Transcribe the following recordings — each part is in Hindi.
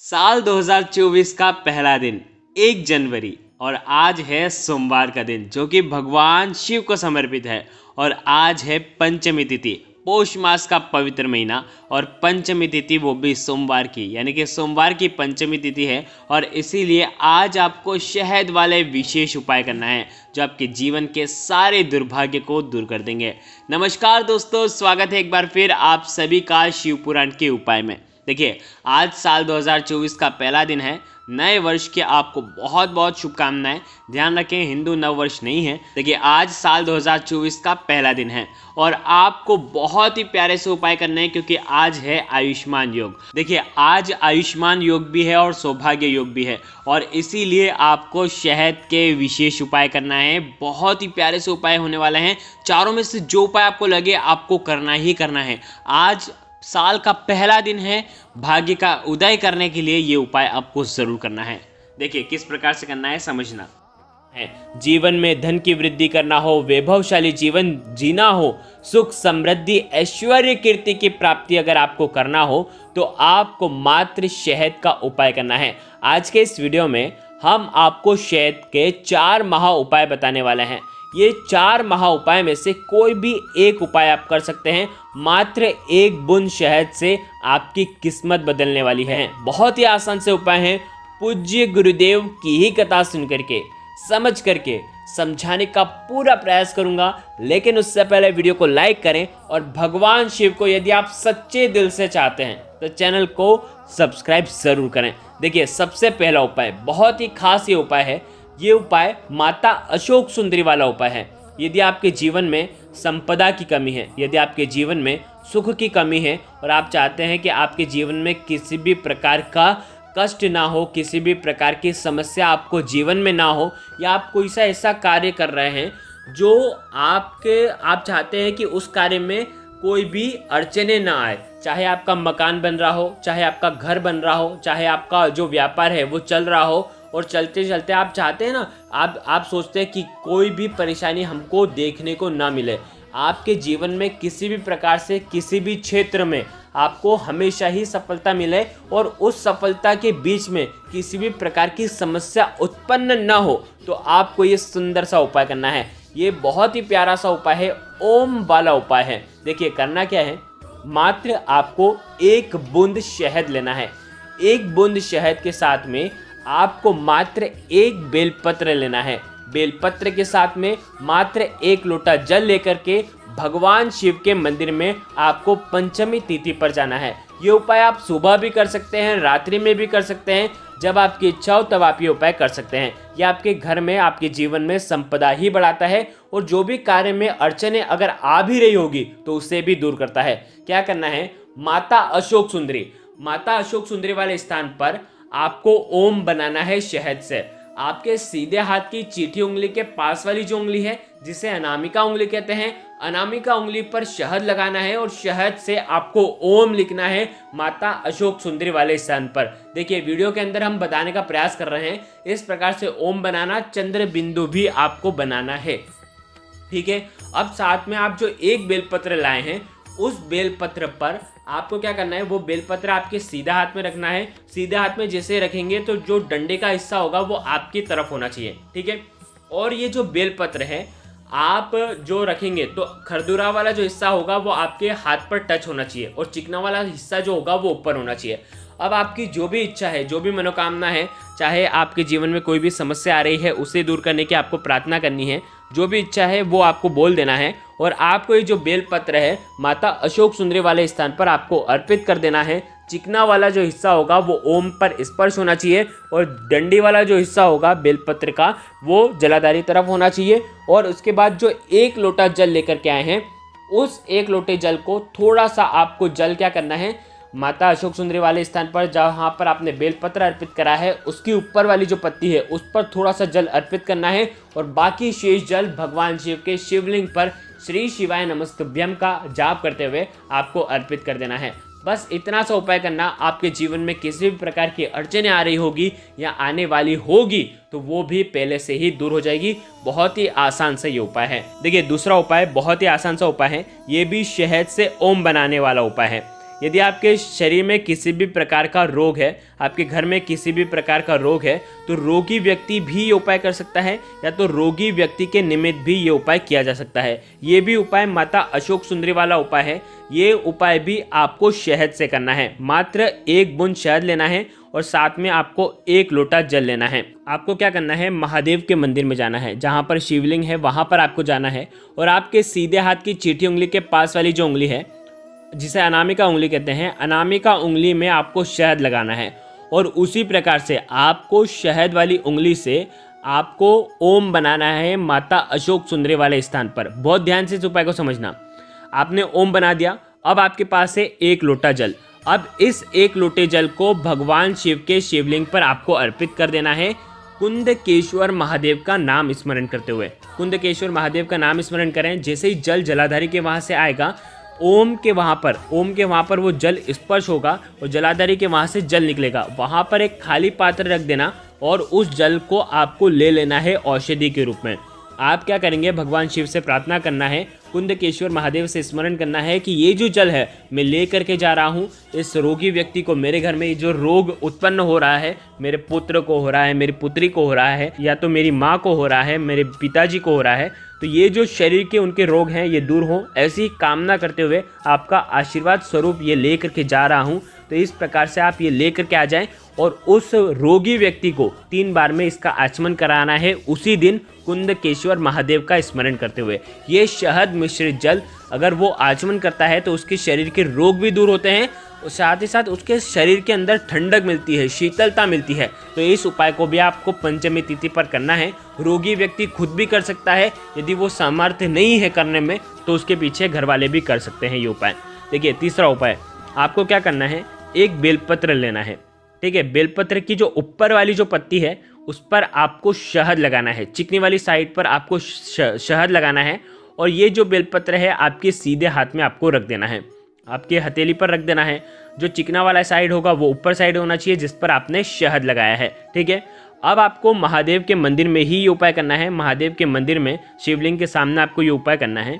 साल 2024 का पहला दिन 1 जनवरी और आज है सोमवार का दिन जो कि भगवान शिव को समर्पित है। और आज है पंचमी तिथि, पौष मास का पवित्र महीना और पंचमी तिथि वो भी सोमवार की, यानी कि सोमवार की पंचमी तिथि है। और इसीलिए आज आपको शहद वाले विशेष उपाय करना है जो आपके जीवन के सारे दुर्भाग्य को दूर कर देंगे। नमस्कार दोस्तों, स्वागत है एक बार फिर आप सभी का शिव पुराण के उपाय में। देखिए, आज साल 2024 का पहला दिन है। नए वर्ष की आपको बहुत बहुत शुभकामनाएं। ध्यान रखें, हिंदू नव वर्ष नहीं है। देखिए, आज साल 2024 का पहला दिन है और आपको बहुत ही प्यारे से उपाय करने हैं क्योंकि आज है आयुष्मान योग। देखिए, आज आयुष्मान योग भी है और सौभाग्य योग भी है और इसीलिए आपको शहद के विशेष उपाय करना है। बहुत ही प्यारे से उपाय होने वाले हैं। चारों में से जो उपाय आपको लगे आपको करना ही करना है। आज साल का पहला दिन है, भाग्य का उदय करने के लिए ये उपाय आपको जरूर करना है। देखिए, किस प्रकार से करना है समझना है। जीवन में धन की वृद्धि करना हो, वैभवशाली जीवन जीना हो, सुख समृद्धि ऐश्वर्य कीर्ति की प्राप्ति अगर आपको करना हो तो आपको मात्र शहद का उपाय करना है। आज के इस वीडियो में हम आपको शहद के 4 महा उपाय बताने वाले हैं। ये 4 महा उपाय में से कोई भी एक उपाय आप कर सकते हैं। मात्र 1 बूंद शहद से आपकी किस्मत बदलने वाली है। बहुत ही आसान से उपाय हैं। पूज्य गुरुदेव की ही कथा सुन करके समझ करके समझाने का पूरा प्रयास करूंगा, लेकिन उससे पहले वीडियो को लाइक करें और भगवान शिव को यदि आप सच्चे दिल से चाहते हैं तो चैनल को सब्सक्राइब जरूर करें। देखिए, सबसे पहला उपाय बहुत ही खास ये उपाय है। ये उपाय माता अशोक सुंदरी वाला उपाय है। यदि आपके जीवन में संपदा की कमी है, यदि आपके जीवन में सुख की कमी है और आप चाहते हैं कि आपके जीवन में किसी भी प्रकार का कष्ट ना हो, किसी भी प्रकार की समस्या आपको जीवन में ना हो, या आप कोई सा ऐसा कार्य कर रहे हैं जो आप चाहते हैं कि उस कार्य में कोई भी अड़चने ना आए, चाहे आपका मकान बन रहा हो, चाहे आपका घर बन रहा हो, चाहे आपका जो व्यापार है वो चल रहा हो और चलते चलते आप चाहते हैं ना, आप सोचते हैं कि कोई भी परेशानी हमको देखने को ना मिले। आपके जीवन में किसी भी प्रकार से किसी भी क्षेत्र में आपको हमेशा ही सफलता मिले और उस सफलता के बीच में किसी भी प्रकार की समस्या उत्पन्न ना हो, तो आपको ये सुंदर सा उपाय करना है। ये बहुत ही प्यारा सा उपाय है, ओम वाला उपाय है। देखिए, करना क्या है, मात्र आपको 1 बूंद शहद लेना है। 1 बूंद शहद के साथ में आपको मात्र 1 बेलपत्र लेना है। बेलपत्र के साथ में मात्र 1 लोटा जल लेकर के भगवान शिव के मंदिर में आपको पंचमी तिथि पर जाना है। ये उपाय आप सुबह भी कर सकते हैं, रात्रि में भी कर सकते हैं, जब आपकी इच्छा हो तब आप ये उपाय कर सकते हैं। यह आपके घर में, आपके जीवन में संपदा ही बढ़ाता है और जो भी कार्य में अड़चने अगर आ भी रही होगी तो उसे भी दूर करता है। क्या करना है, माता अशोक सुंदरी वाले स्थान पर आपको ओम बनाना है शहद से। आपके सीधे हाथ की चीठी उंगली के पास वाली जो उंगली है, जिसे अनामिका उंगली कहते हैं, अनामिका उंगली पर शहद लगाना है और शहद से आपको ओम लिखना है माता अशोक सुंदरी वाले स्थान पर। देखिए, वीडियो के अंदर हम बताने का प्रयास कर रहे हैं इस प्रकार से ओम बनाना, चंद्र बिंदु भी आपको बनाना है। ठीक है, अब साथ में आप जो 1 बेलपत्र लाए हैं उस बेलपत्र पर आपको क्या करना है, वो बेलपत्र आपके सीधा हाथ में रखना है। सीधे हाथ में जैसे रखेंगे तो जो डंडे का हिस्सा होगा वो आपकी तरफ होना चाहिए। ठीक है, और ये जो बेलपत्र है आप जो रखेंगे तो खरदूरा वाला जो हिस्सा होगा वो आपके हाथ पर टच होना चाहिए और चिकना वाला हिस्सा जो होगा वो ऊपर होना चाहिए। अब आपकी जो भी इच्छा है, जो भी मनोकामना है, चाहे आपके जीवन में कोई भी समस्या आ रही है उसे दूर करने की आपको प्रार्थना करनी है, जो भी इच्छा है वो आपको बोल देना है और आपको ये जो बेलपत्र है माता अशोक सुंदरी वाले स्थान पर आपको अर्पित कर देना है। चिकना वाला जो हिस्सा होगा वो ओम पर स्पर्श होना चाहिए और डंडी वाला जो हिस्सा होगा बेलपत्र का वो जलाधारी तरफ होना चाहिए। और उसके बाद जो 1 लोटा जल लेकर के आए हैं उस 1 लोटे जल को थोड़ा सा आपको जल क्या करना है, माता अशोक सुंदरी वाले स्थान पर जहाँ पर आपने बेलपत्र अर्पित करा है उसकी ऊपर वाली जो पत्ती है उस पर थोड़ा सा जल अर्पित करना है और बाकी शेष जल भगवान शिव के शिवलिंग पर श्री शिवाय नमस्तुभ्यम का जाप करते हुए आपको अर्पित कर देना है। बस इतना सा उपाय करना। आपके जीवन में किसी भी प्रकार की अड़चने आ रही होगी या आने वाली होगी तो वो भी पहले से ही दूर हो जाएगी। बहुत ही आसान सा ये उपाय है। देखिए, दूसरा उपाय बहुत ही आसान सा उपाय है। ये भी शहद से ओम बनाने वाला उपाय है। यदि आपके शरीर में किसी भी प्रकार का रोग है, आपके घर में किसी भी प्रकार का रोग है, तो रोगी व्यक्ति भी ये उपाय कर सकता है, या तो रोगी व्यक्ति के निमित्त भी ये उपाय किया जा सकता है। ये भी उपाय माता अशोक सुंदरी वाला उपाय है। ये उपाय भी आपको शहद से करना है। मात्र 1 बूंद शहद लेना है और साथ में आपको 1 लोटा जल लेना है। आपको क्या करना है, महादेव के मंदिर में जाना है, जहाँ पर शिवलिंग है वहाँ पर आपको जाना है, और आपके सीधे हाथ की चीठी उंगली के पास वाली जो उंगली है, जिसे अनामिका उंगली कहते हैं, अनामिका उंगली में आपको शहद लगाना है। और उसी प्रकार से आपको शहद वाली उंगली से आपको ओम बनाना है माता अशोक सुंदरी वाले स्थान पर। बहुत ध्यान से इस उपाय को समझना। आपने ओम बना दिया, अब आपके पास है 1 लोटा जल। अब इस 1 लोटे जल को भगवान शिव के शिवलिंग पर आपको अर्पित कर देना है, कुंदकेश्वर महादेव का नाम स्मरण करते हुए। कुंदकेश्वर महादेव का नाम स्मरण करें। जैसे ही जल जलाधारी के वहाँ से आएगा, ओम के वहाँ पर वो जल स्पर्श होगा और जलाधारी के वहाँ से जल निकलेगा। वहाँ पर एक खाली पात्र रख देना और उस जल को आपको ले लेना है औषधि के रूप में। आप क्या करेंगे, भगवान शिव से प्रार्थना करना है, कुंदकेश्वर महादेव से स्मरण करना है कि ये जो जल है मैं ले करके जा रहा हूँ, इस रोगी व्यक्ति को, मेरे घर में जो रोग उत्पन्न हो रहा है, मेरे पुत्र को हो रहा है, मेरी पुत्री को हो रहा है, या तो मेरी माँ को हो रहा है, मेरे पिताजी को हो रहा है, तो ये जो शरीर के उनके रोग हैं ये दूर हो, ऐसी कामना करते हुए आपका आशीर्वाद स्वरूप ये ले करके जा रहा हूँ। तो इस प्रकार से आप ये ले करके आ जाएं और उस रोगी व्यक्ति को 3 बार में इसका आचमन कराना है, उसी दिन कुंदकेश्वर महादेव का स्मरण करते हुए। ये शहद मिश्रित जल अगर वो आचमन करता है तो उसके शरीर के रोग भी दूर होते हैं और साथ ही साथ उसके शरीर के अंदर ठंडक मिलती है, शीतलता मिलती है। तो इस उपाय को भी आपको पंचमी तिथि पर करना है। रोगी व्यक्ति खुद भी कर सकता है, यदि वो सामर्थ्य नहीं है करने में तो उसके पीछे घर वाले भी कर सकते हैं ये उपाय। देखिए, तीसरा उपाय, आपको क्या करना है, 1 बेलपत्र लेना है। ठीक है, बेलपत्र की जो ऊपर वाली जो पत्ती है उस पर आपको शहद लगाना है, चिकनी वाली साइड पर आपको शहद लगाना है। और ये जो बेलपत्र है आपके सीधे हाथ में आपको रख देना है, आपके हथेली पर रख देना है। जो चिकना वाला साइड होगा वो ऊपर साइड होना चाहिए जिस पर आपने शहद लगाया है। ठीक है, अब आपको महादेव के मंदिर में ही ये उपाय करना है। महादेव के मंदिर में शिवलिंग के सामने आपको ये उपाय करना है।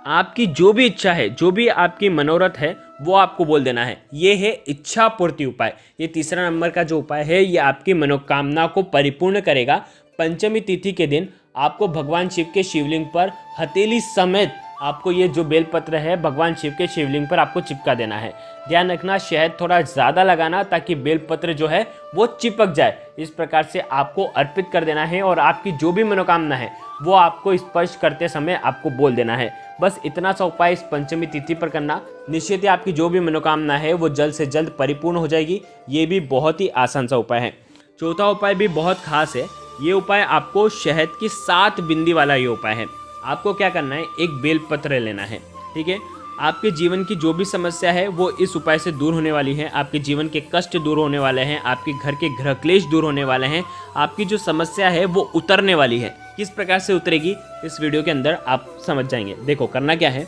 आपकी जो भी इच्छा है, जो भी आपकी मनोरथ है वो आपको बोल देना है। ये है इच्छा पूर्ति उपाय। ये तीसरा नंबर का जो उपाय है ये आपकी मनोकामना को परिपूर्ण करेगा। पंचमी तिथि के दिन आपको भगवान शिव के शिवलिंग पर हथेली समेत आपको ये जो बेलपत्र है भगवान शिव के शिवलिंग पर आपको चिपका देना है। ध्यान रखना, शहद थोड़ा ज़्यादा लगाना ताकि बेलपत्र जो है वो चिपक जाए। इस प्रकार से आपको अर्पित कर देना है और आपकी जो भी मनोकामना है वो आपको स्पर्श करते समय आपको बोल देना है। बस इतना सा उपाय इस पंचमी तिथि पर करना, निश्चित ही आपकी जो भी मनोकामना है वो जल्द से जल्द परिपूर्ण हो जाएगी। ये भी बहुत ही आसान सा उपाय है। चौथा उपाय भी बहुत खास है। ये उपाय आपको शहद की 7 बिंदी वाला ये उपाय है। आपको क्या करना है, 1 बेलपत्र लेना है। ठीक है, आपके जीवन की जो भी समस्या है वो इस उपाय से दूर होने वाली है। आपके जीवन के कष्ट दूर होने वाले हैं, आपके घर के गृह क्लेश दूर होने वाले हैं, आपकी जो समस्या है वो उतरने वाली है। किस प्रकार से उतरेगी इस वीडियो के अंदर आप समझ जाएंगे। देखो, करना क्या है,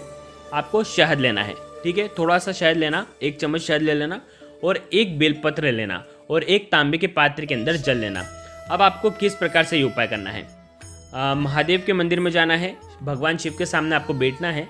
आपको शहद लेना है। ठीक है, थोड़ा सा शहद लेना, 1 चम्मच शहद ले लेना और 1 बेलपत्र लेना और 1 तांबे के पात्र के अंदर जल लेना। अब आपको किस प्रकार से ये उपाय करना है, महादेव के मंदिर में जाना है, भगवान शिव के सामने आपको बैठना है।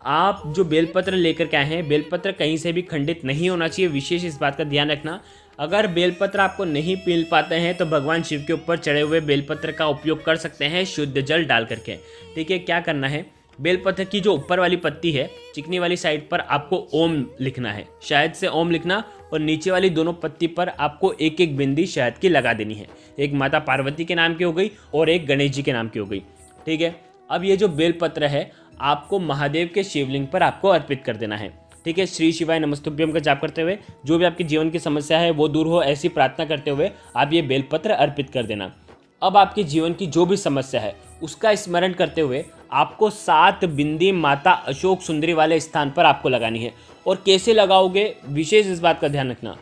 आप जो बेलपत्र लेकर के आए हैं, बेलपत्र कहीं से भी खंडित नहीं होना चाहिए, विशेष इस बात का ध्यान रखना। अगर बेलपत्र आपको नहीं मिल पाते हैं तो भगवान शिव के ऊपर चढ़े हुए बेलपत्र का उपयोग कर सकते हैं शुद्ध जल डाल करके। ठीक है, क्या करना है, बेलपत्र की जो ऊपर वाली पत्ती है, चिकनी वाली साइड पर आपको ओम लिखना है, शहद से ओम लिखना, और नीचे वाली दोनों पत्ती पर आपको 1-1 बिंदी शहद की लगा देनी है। एक माता पार्वती के नाम की हो गई और एक गणेश जी के नाम की हो गई। ठीक है, अब ये जो बेलपत्र है आपको महादेव के शिवलिंग पर आपको अर्पित कर देना है। ठीक है, श्री शिवाय नमस्तुभ्यम का जाप करते हुए जो भी आपके जीवन की समस्या है वो दूर हो, ऐसी प्रार्थना करते हुए आप ये बेलपत्र अर्पित कर देना। अब आपके जीवन की जो भी समस्या है उसका स्मरण करते हुए आपको 7 बिंदी माता अशोक सुंदरी वाले स्थान पर आपको लगानी है। और कैसे लगाओगे, विशेष इस बात का ध्यान रखना,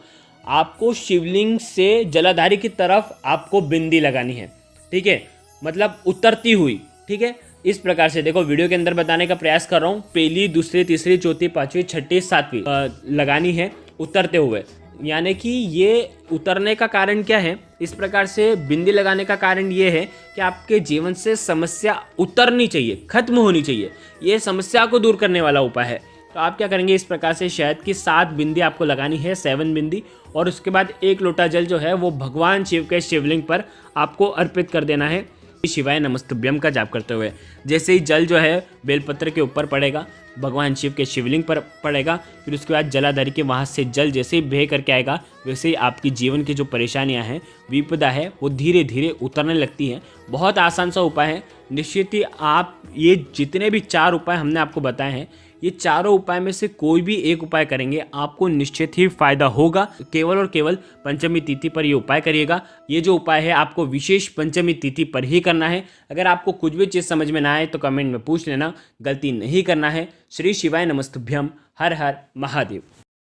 आपको शिवलिंग से जलाधारी की तरफ आपको बिंदी लगानी है। ठीक है, मतलब उतरती हुई। ठीक है, इस प्रकार से देखो, वीडियो के अंदर बताने का प्रयास कर रहा हूँ। पहली, दूसरी, तीसरी, चौथी, पांचवी, छठी, सातवीं लगानी है उतरते हुए। यानी कि ये उतरने का कारण क्या है, इस प्रकार से बिंदी लगाने का कारण ये है कि आपके जीवन से समस्या उतरनी चाहिए, खत्म होनी चाहिए। ये समस्या को दूर करने वाला उपाय है। तो आप क्या करेंगे, इस प्रकार से शहद की 7 बिंदी आपको लगानी है, 7 बिंदी, और उसके बाद 1 लोटा जल जो है वो भगवान शिव के शिवलिंग पर आपको अर्पित कर देना है शिवाय नमस्तुभ्यम का जाप करते हुए। जैसे ही जल जो है बेलपत्र के ऊपर पड़ेगा, भगवान शिव के शिवलिंग पर पड़ेगा, फिर उसके बाद जलाधारी के वहाँ से जल जैसे ही बह करके आएगा, वैसे ही आपकी जीवन की जो परेशानियाँ हैं, विपदा है, वो धीरे धीरे उतरने लगती हैं। बहुत आसान सा उपाय है। निश्चित ही आप ये जितने भी 4 उपाय हमने आपको बताए हैं, ये चारों उपाय में से कोई भी एक उपाय करेंगे आपको निश्चित ही फायदा होगा। केवल और केवल पंचमी तिथि पर ये उपाय करिएगा। ये जो उपाय है आपको विशेष पंचमी तिथि पर ही करना है। अगर आपको कुछ भी चीज़ समझ में ना आए तो कमेंट में पूछ लेना, गलती नहीं करना है। श्री शिवाय नमस्तुभ्यम। हर हर महादेव।